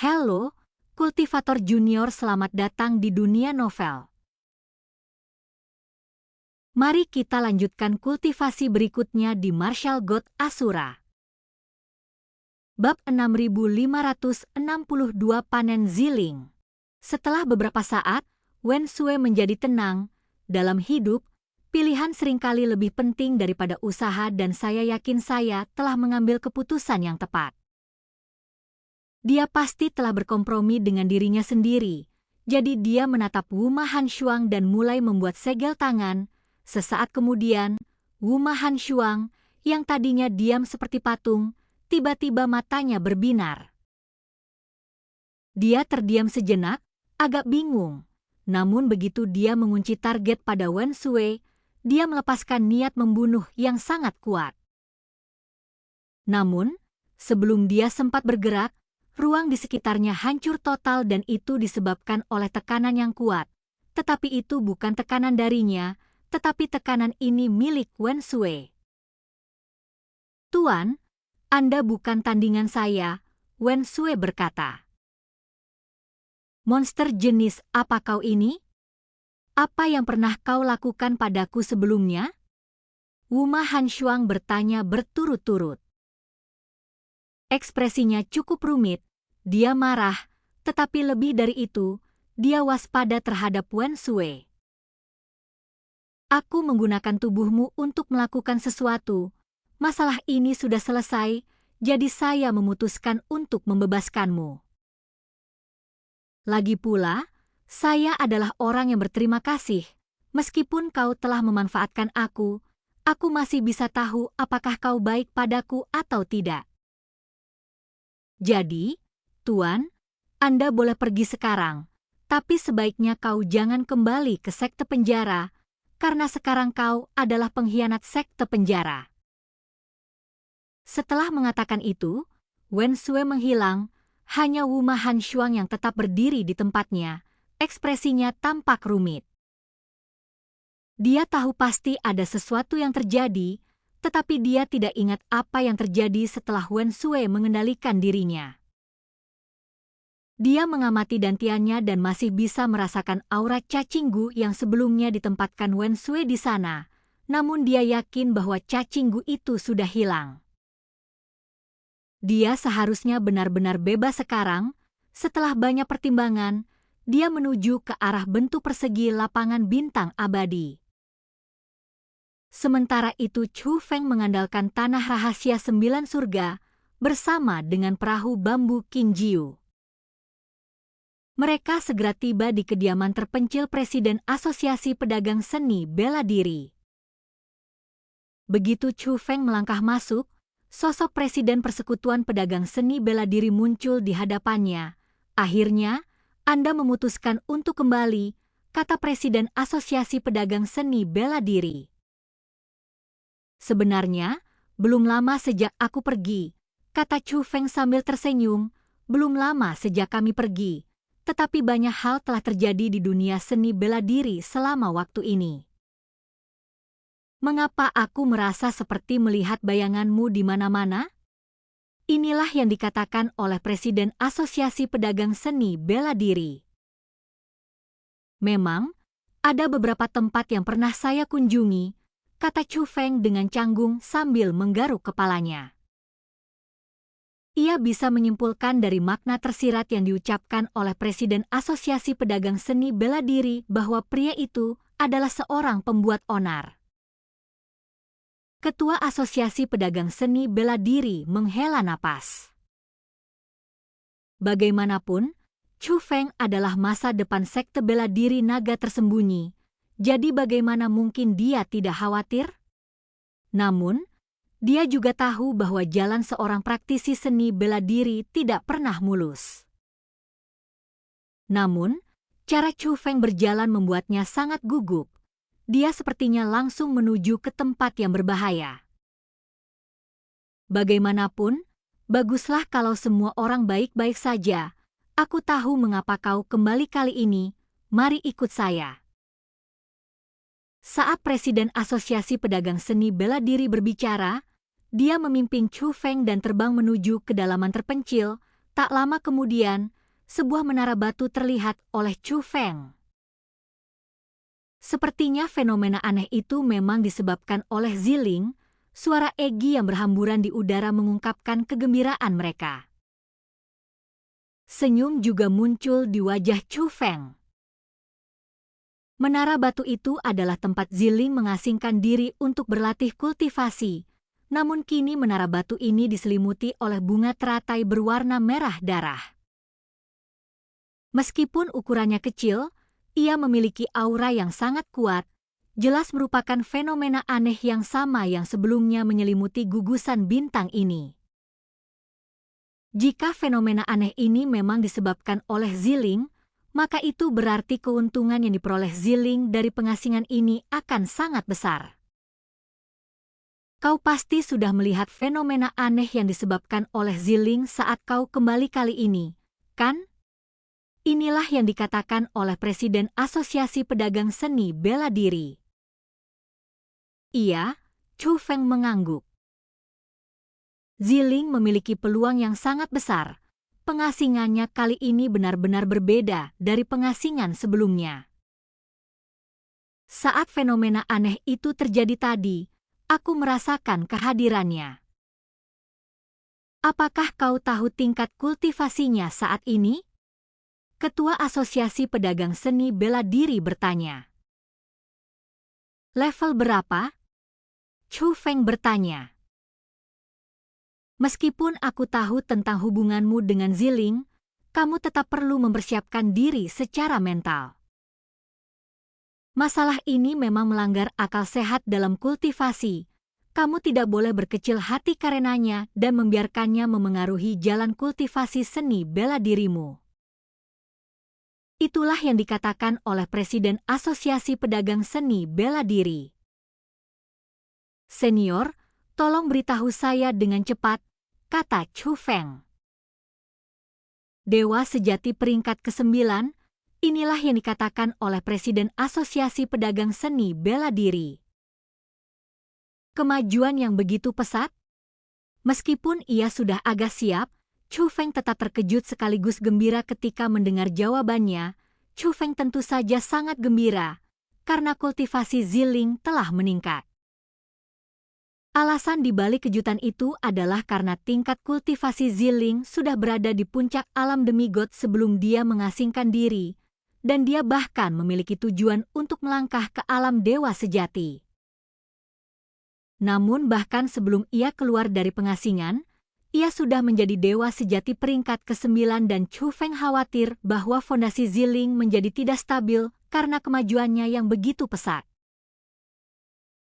Halo, kultivator junior, selamat datang di dunia novel. Mari kita lanjutkan kultivasi berikutnya di Martial God Asura. Bab 6562 Panen Ziling. Setelah beberapa saat, Wen Sue menjadi tenang. Dalam hidup, pilihan seringkali lebih penting daripada usaha dan saya yakin saya telah mengambil keputusan yang tepat. Dia pasti telah berkompromi dengan dirinya sendiri, jadi dia menatap Wuma Hanshuang dan mulai membuat segel tangan. Sesaat kemudian, Wuma Hanshuang, yang tadinya diam seperti patung, tiba-tiba matanya berbinar. Dia terdiam sejenak, agak bingung. Namun begitu dia mengunci target pada Wen Sue, dia melepaskan niat membunuh yang sangat kuat. Namun, sebelum dia sempat bergerak, ruang di sekitarnya hancur total dan itu disebabkan oleh tekanan yang kuat. Tetapi itu bukan tekanan darinya, tetapi tekanan ini milik Wen Sue. "Tuan, Anda bukan tandingan saya," Wen Sue berkata. "Monster jenis apa kau ini? Apa yang pernah kau lakukan padaku sebelumnya?" Wuma Hanshuang bertanya berturut-turut. Ekspresinya cukup rumit, dia marah, tetapi lebih dari itu, dia waspada terhadap Wen Sue. "Aku menggunakan tubuhmu untuk melakukan sesuatu. Masalah ini sudah selesai, jadi saya memutuskan untuk membebaskanmu. Lagi pula, saya adalah orang yang berterima kasih. Meskipun kau telah memanfaatkan aku masih bisa tahu apakah kau baik padaku atau tidak. Jadi, Tuan, Anda boleh pergi sekarang, tapi sebaiknya kau jangan kembali ke sekte penjara, karena sekarang kau adalah pengkhianat sekte penjara." Setelah mengatakan itu, Wen Sue menghilang, hanya Wuma Hanshuang yang tetap berdiri di tempatnya, ekspresinya tampak rumit. Dia tahu pasti ada sesuatu yang terjadi, tetapi dia tidak ingat apa yang terjadi setelah Wen Sue mengendalikan dirinya. Dia mengamati dantiannya dan masih bisa merasakan aura cacinggu yang sebelumnya ditempatkan Wen Sue di sana, namun dia yakin bahwa cacinggu itu sudah hilang. Dia seharusnya benar-benar bebas sekarang. Setelah banyak pertimbangan, dia menuju ke arah bentuk persegi lapangan bintang abadi. Sementara itu Chu Feng mengandalkan tanah rahasia 9 surga bersama dengan perahu bambu King Jiu. Mereka segera tiba di kediaman terpencil Presiden Asosiasi Pedagang Seni Bela Diri. Begitu Chu Feng melangkah masuk, sosok Presiden Persekutuan Pedagang Seni Bela Diri muncul di hadapannya. "Akhirnya, Anda memutuskan untuk kembali," kata Presiden Asosiasi Pedagang Seni Bela Diri. "Sebenarnya, belum lama sejak aku pergi," kata Chu Feng sambil tersenyum. "Belum lama sejak kami pergi, tetapi banyak hal telah terjadi di dunia seni bela diri selama waktu ini. Mengapa aku merasa seperti melihat bayanganmu di mana-mana?" Inilah yang dikatakan oleh Presiden Asosiasi Pedagang Seni Bela Diri. "Memang, ada beberapa tempat yang pernah saya kunjungi," kata Chu Feng dengan canggung sambil menggaruk kepalanya. Ia bisa menyimpulkan dari makna tersirat yang diucapkan oleh Presiden Asosiasi Pedagang Seni Bela Diri bahwa pria itu adalah seorang pembuat onar. Ketua Asosiasi Pedagang Seni Bela Diri menghela napas. Bagaimanapun, Chu Feng adalah masa depan sekte bela diri naga tersembunyi. Jadi bagaimana mungkin dia tidak khawatir? Namun, dia juga tahu bahwa jalan seorang praktisi seni bela diri tidak pernah mulus. Namun, cara Chu Feng berjalan membuatnya sangat gugup. Dia sepertinya langsung menuju ke tempat yang berbahaya. "Bagaimanapun, baguslah kalau semua orang baik-baik saja. Aku tahu mengapa kau kembali kali ini. Mari ikut saya." Saat Presiden Asosiasi Pedagang Seni Bela Diri berbicara, dia memimpin Chu Feng dan terbang menuju kedalaman terpencil, Tak lama kemudian, sebuah menara batu terlihat oleh Chu Feng. Sepertinya fenomena aneh itu memang disebabkan oleh Ziling. Suara Egi yang berhamburan di udara mengungkapkan kegembiraan mereka. Senyum juga muncul di wajah Chu Feng. Menara batu itu adalah tempat Ziling mengasingkan diri untuk berlatih kultivasi. Namun kini menara batu ini diselimuti oleh bunga teratai berwarna merah darah. Meskipun ukurannya kecil, ia memiliki aura yang sangat kuat. Jelas merupakan fenomena aneh yang sama yang sebelumnya menyelimuti gugusan bintang ini. Jika fenomena aneh ini memang disebabkan oleh Ziling, maka itu berarti keuntungan yang diperoleh Ziling dari pengasingan ini akan sangat besar. Kau pasti sudah melihat fenomena aneh yang disebabkan oleh Ziling saat kau kembali kali ini, kan? Inilah yang dikatakan oleh Presiden Asosiasi Pedagang Seni Bela Diri. Iya, Chu Feng mengangguk. Ziling memiliki peluang yang sangat besar. Pengasingannya kali ini benar-benar berbeda dari pengasingan sebelumnya. Saat fenomena aneh itu terjadi tadi, aku merasakan kehadirannya. Apakah kau tahu tingkat kultivasinya saat ini? Ketua Asosiasi Pedagang Seni Bela Diri bertanya. Level berapa? Chu Feng bertanya. Meskipun aku tahu tentang hubunganmu dengan Ziling, kamu tetap perlu mempersiapkan diri secara mental. Masalah ini memang melanggar akal sehat dalam kultivasi. Kamu tidak boleh berkecil hati karenanya dan membiarkannya memengaruhi jalan kultivasi seni bela dirimu. Itulah yang dikatakan oleh Presiden Asosiasi Pedagang Seni Bela Diri. Senior, tolong beritahu saya dengan cepat, kata Chu Feng. Dewa sejati peringkat ke-9, inilah yang dikatakan oleh Presiden Asosiasi Pedagang Seni Bela Diri. Kemajuan yang begitu pesat? Meskipun ia sudah agak siap, Chu Feng tetap terkejut sekaligus gembira ketika mendengar jawabannya. Chu Feng tentu saja sangat gembira, karena kultivasi Ziling telah meningkat. Alasan dibalik kejutan itu adalah karena tingkat kultivasi Ziling sudah berada di puncak alam demigod sebelum dia mengasingkan diri, dan dia bahkan memiliki tujuan untuk melangkah ke alam dewa sejati. Namun bahkan sebelum ia keluar dari pengasingan, ia sudah menjadi dewa sejati peringkat ke-9 dan Chu Feng khawatir bahwa fondasi Ziling menjadi tidak stabil karena kemajuannya yang begitu pesat.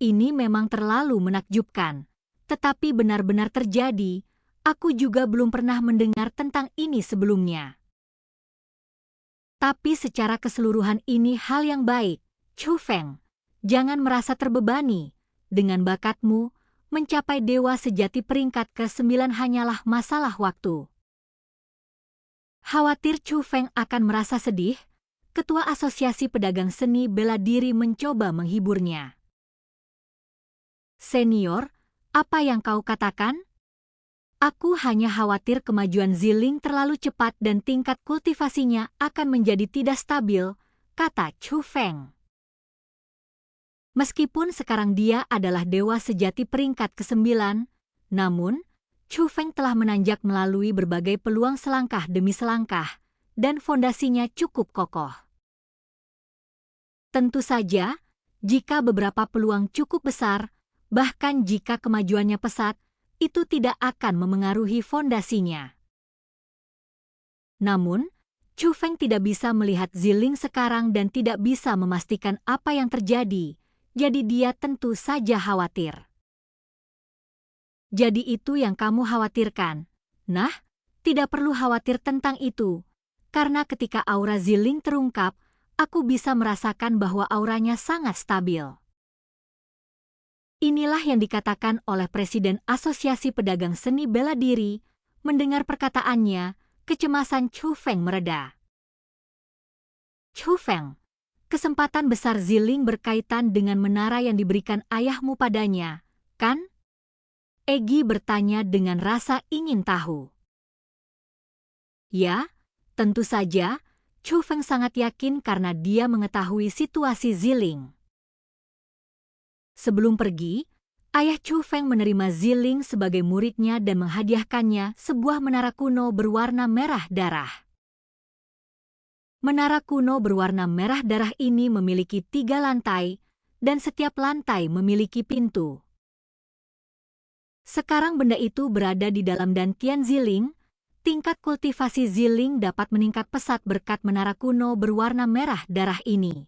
Ini memang terlalu menakjubkan, tetapi benar-benar terjadi. Aku juga belum pernah mendengar tentang ini sebelumnya. Tapi secara keseluruhan ini hal yang baik, Chu Feng. Jangan merasa terbebani. Dengan bakatmu, mencapai dewa sejati peringkat ke-9 hanyalah masalah waktu. Khawatir Chu Feng akan merasa sedih, Ketua Asosiasi Pedagang Seni Bela Diri mencoba menghiburnya. Senior, apa yang kau katakan? Aku hanya khawatir kemajuan Ziling terlalu cepat dan tingkat kultivasinya akan menjadi tidak stabil, kata Chu Feng. Meskipun sekarang dia adalah dewa sejati peringkat ke-9, namun Chu Feng telah menanjak melalui berbagai peluang selangkah demi selangkah, dan fondasinya cukup kokoh. Tentu saja, jika beberapa peluang cukup besar, bahkan jika kemajuannya pesat, itu tidak akan memengaruhi fondasinya. Namun, Chu Feng tidak bisa melihat Ziling sekarang dan tidak bisa memastikan apa yang terjadi, jadi dia tentu saja khawatir. Jadi itu yang kamu khawatirkan. Nah, tidak perlu khawatir tentang itu, karena ketika aura Ziling terungkap, aku bisa merasakan bahwa auranya sangat stabil. Inilah yang dikatakan oleh Presiden Asosiasi Pedagang Seni Bela Diri. Mendengar perkataannya, kecemasan Chu Feng mereda. Chu Feng, kesempatan besar Ziling berkaitan dengan menara yang diberikan ayahmu padanya, kan? Egi bertanya dengan rasa ingin tahu. Ya, tentu saja, Chu Feng sangat yakin karena dia mengetahui situasi Ziling. Sebelum pergi, ayah Chu Feng menerima Ziling sebagai muridnya dan menghadiahkannya sebuah menara kuno berwarna merah darah. Menara kuno berwarna merah darah ini memiliki 3 lantai, dan setiap lantai memiliki pintu. Sekarang benda itu berada di dalam dantian Ziling. Tingkat kultivasi Ziling dapat meningkat pesat berkat menara kuno berwarna merah darah ini.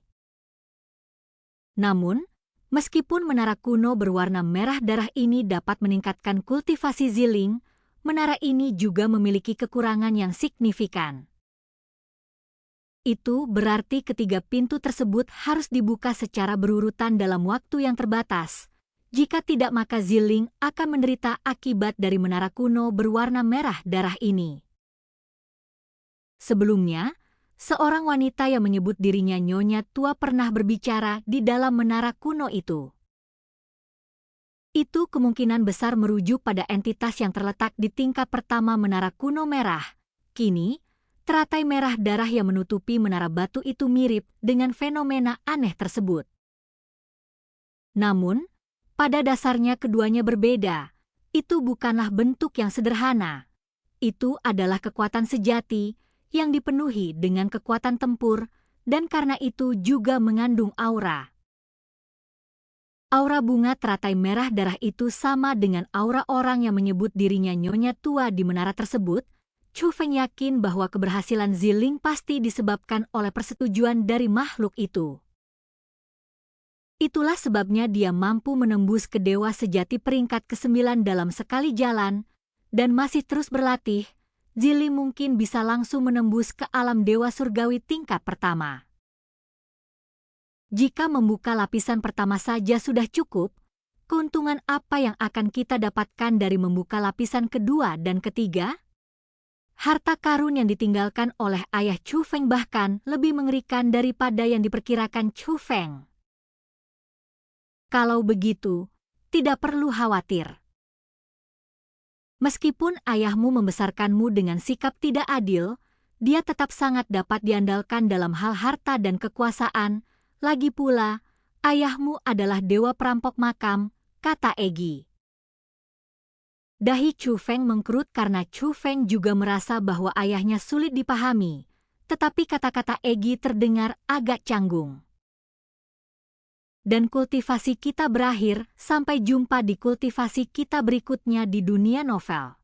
Namun, meskipun menara kuno berwarna merah darah ini dapat meningkatkan kultivasi Ziling, menara ini juga memiliki kekurangan yang signifikan. Itu berarti ketiga pintu tersebut harus dibuka secara berurutan dalam waktu yang terbatas. Jika tidak, maka Ziling akan menderita akibat dari menara kuno berwarna merah darah ini. Sebelumnya, seorang wanita yang menyebut dirinya Nyonya Tua pernah berbicara di dalam menara kuno itu. Itu kemungkinan besar merujuk pada entitas yang terletak di tingkat pertama menara kuno merah. Kini, teratai merah darah yang menutupi menara batu itu mirip dengan fenomena aneh tersebut. Namun, pada dasarnya keduanya berbeda. Itu bukanlah bentuk yang sederhana. Itu adalah kekuatan sejati yang dipenuhi dengan kekuatan tempur, dan karena itu juga mengandung aura. Aura bunga teratai merah darah itu sama dengan aura orang yang menyebut dirinya Nyonya Tua di menara tersebut. Chu Feng yakin bahwa keberhasilan Ziling pasti disebabkan oleh persetujuan dari makhluk itu. Itulah sebabnya dia mampu menembus ke dewa sejati peringkat ke-9 dalam sekali jalan, dan masih terus berlatih. Ziling mungkin bisa langsung menembus ke alam dewa surgawi tingkat pertama. Jika membuka lapisan pertama saja sudah cukup, keuntungan apa yang akan kita dapatkan dari membuka lapisan kedua dan ketiga? Harta karun yang ditinggalkan oleh ayah Chu Feng bahkan lebih mengerikan daripada yang diperkirakan Chu Feng. Kalau begitu, tidak perlu khawatir. Meskipun ayahmu membesarkanmu dengan sikap tidak adil, dia tetap sangat dapat diandalkan dalam hal harta dan kekuasaan. Lagi pula, ayahmu adalah dewa perampok makam, kata Egi. Dahi Chu Feng mengkerut karena Chu Feng juga merasa bahwa ayahnya sulit dipahami, tetapi kata-kata Egi terdengar agak canggung. Dan kultivasi kita berakhir, sampai jumpa di kultivasi kita berikutnya di dunia novel.